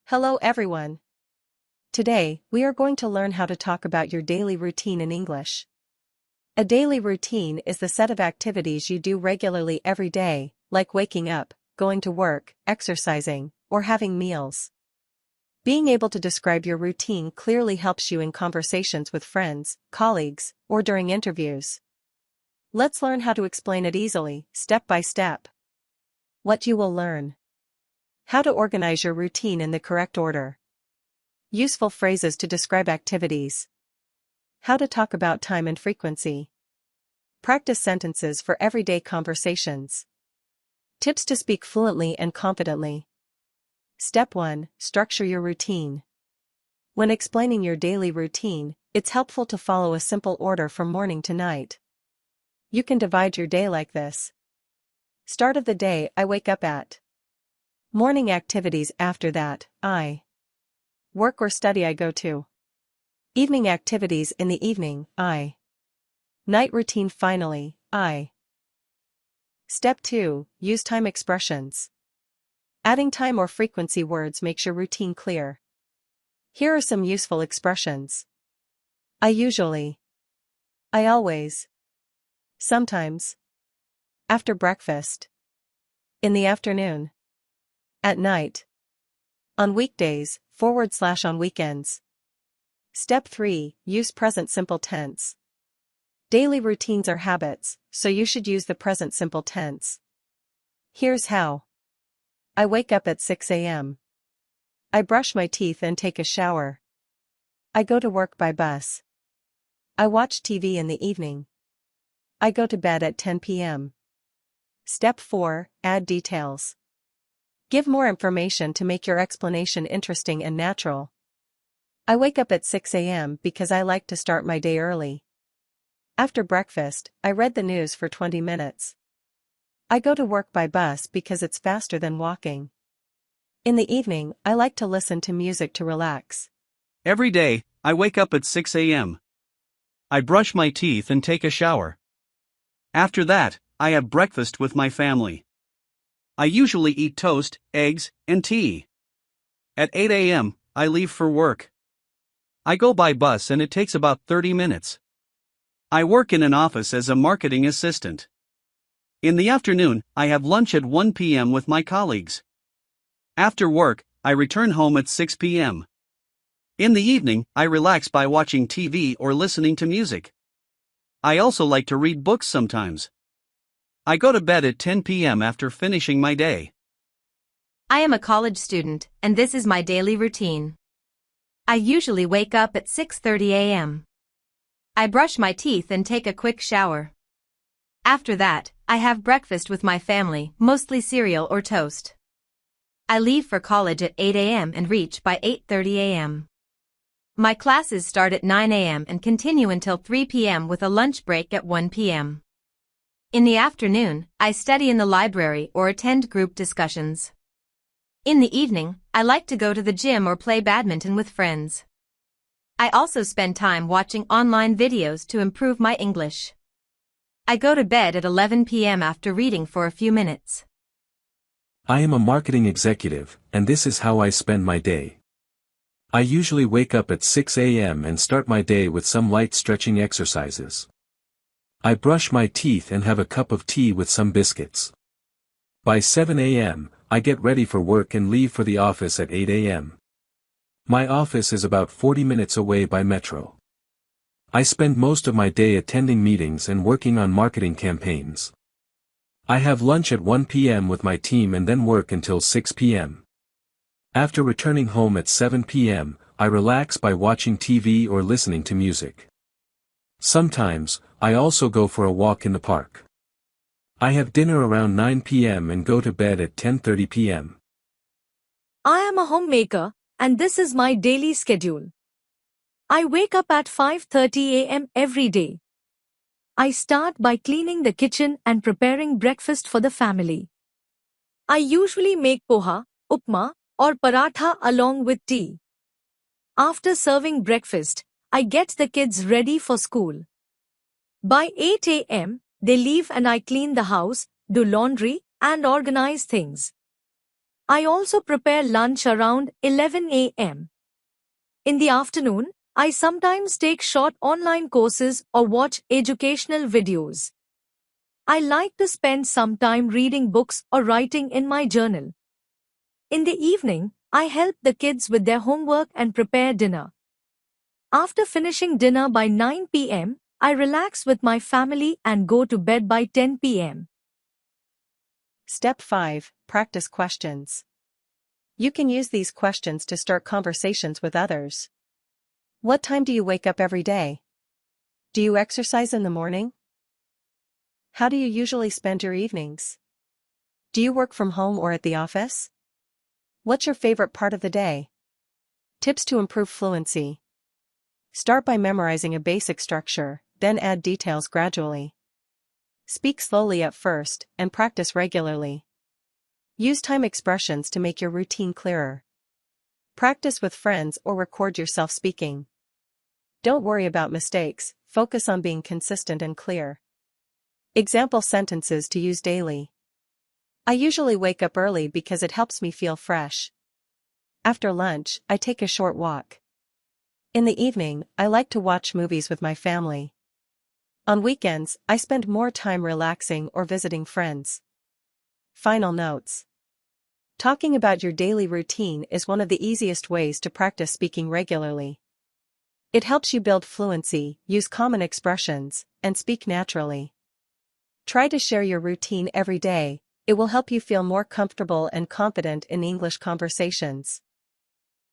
Hello everyone. Today, we are going to learn how to talk about your daily routine in English. A daily routine is the set of activities you do regularly every day, like waking up, going to work, exercising, or having meals. Being able to describe your routine clearly helps you in conversations with friends, colleagues, or during interviews. Let's learn how to explain it easily, step by step. What you will learn. How to organize your routine in the correct order. Useful phrases to describe activities. How to talk about time and frequency. Practice sentences for everyday conversations. Tips to speak fluently and confidently. Step 1. Structure your routine. When explaining your daily routine, it's helpful to follow a simple order from morning to night. You can divide your day like this. Start of the day, I wake up at. Morning activities after that, I. Work or study I go to. Evening activities in the evening, I. Night routine finally, I. Step 2. Use time expressions. Adding time or frequency words makes your routine clear. Here are some useful expressions. I usually. I always. Sometimes. After breakfast. In the afternoon. At night. On weekdays, / on weekends. Step 3. Use present simple tense. Daily routines are habits, so you should use the present simple tense. Here's how. I wake up at 6 a.m. I brush my teeth and take a shower. I go to work by bus. I watch TV in the evening. I go to bed at 10 p.m. Step 4. Add details. Give more information to make your explanation interesting and natural. I wake up at 6 a.m. because I like to start my day early. After breakfast, I read the news for 20 minutes. I go to work by bus because it's faster than walking. In the evening, I like to listen to music to relax. Every day, I wake up at 6 a.m. I brush my teeth and take a shower. After that, I have breakfast with my family. I usually eat toast, eggs, and tea. At 8 a.m., I leave for work. I go by bus and it takes about 30 minutes. I work in an office as a marketing assistant. In the afternoon, I have lunch at 1 p.m. with my colleagues. After work, I return home at 6 p.m. In the evening, I relax by watching TV or listening to music. I also like to read books sometimes. I go to bed at 10 p.m. after finishing my day. I am a college student, and this is my daily routine. I usually wake up at 6:30 a.m. I brush my teeth and take a quick shower. After that, I have breakfast with my family, mostly cereal or toast. I leave for college at 8 a.m. and reach by 8:30 a.m. My classes start at 9 a.m. and continue until 3 p.m. with a lunch break at 1 p.m. In the afternoon, I study in the library or attend group discussions. In the evening, I like to go to the gym or play badminton with friends. I also spend time watching online videos to improve my English. I go to bed at 11 p.m. after reading for a few minutes. I am a marketing executive, and this is how I spend my day. I usually wake up at 6 a.m. and start my day with some light stretching exercises. I brush my teeth and have a cup of tea with some biscuits. By 7 a.m., I get ready for work and leave for the office at 8 a.m. My office is about 40 minutes away by metro. I spend most of my day attending meetings and working on marketing campaigns. I have lunch at 1 p.m. with my team and then work until 6 p.m. After returning home at 7 p.m., I relax by watching TV or listening to music. Sometimes, I also go for a walk in the park. I have dinner around 9 p.m. and go to bed at 10:30 p.m. I am a homemaker, and this is my daily schedule. I wake up at 5:30 a.m. every day. I start by cleaning the kitchen and preparing breakfast for the family. I usually make poha, upma, or paratha along with tea. After serving breakfast, I get the kids ready for school. By 8 a.m., they leave and I clean the house, do laundry, and organize things. I also prepare lunch around 11 a.m. In the afternoon, I sometimes take short online courses or watch educational videos. I like to spend some time reading books or writing in my journal. In the evening, I help the kids with their homework and prepare dinner. After finishing dinner by 9 p.m., I relax with my family and go to bed by 10 p.m. Step 5. Practice questions. You can use these questions to start conversations with others. What time do you wake up every day? Do you exercise in the morning? How do you usually spend your evenings? Do you work from home or at the office? What's your favorite part of the day? Tips to improve fluency. Start by memorizing a basic structure, then add details gradually. Speak slowly at first, and practice regularly. Use time expressions to make your routine clearer. Practice with friends or record yourself speaking. Don't worry about mistakes, focus on being consistent and clear. Example sentences to use daily. I usually wake up early because it helps me feel fresh. After lunch, I take a short walk. In the evening, I like to watch movies with my family. On weekends, I spend more time relaxing or visiting friends. Final notes. Talking about your daily routine is one of the easiest ways to practice speaking regularly. It helps you build fluency, use common expressions, and speak naturally. Try to share your routine every day. It will help you feel more comfortable and confident in English conversations.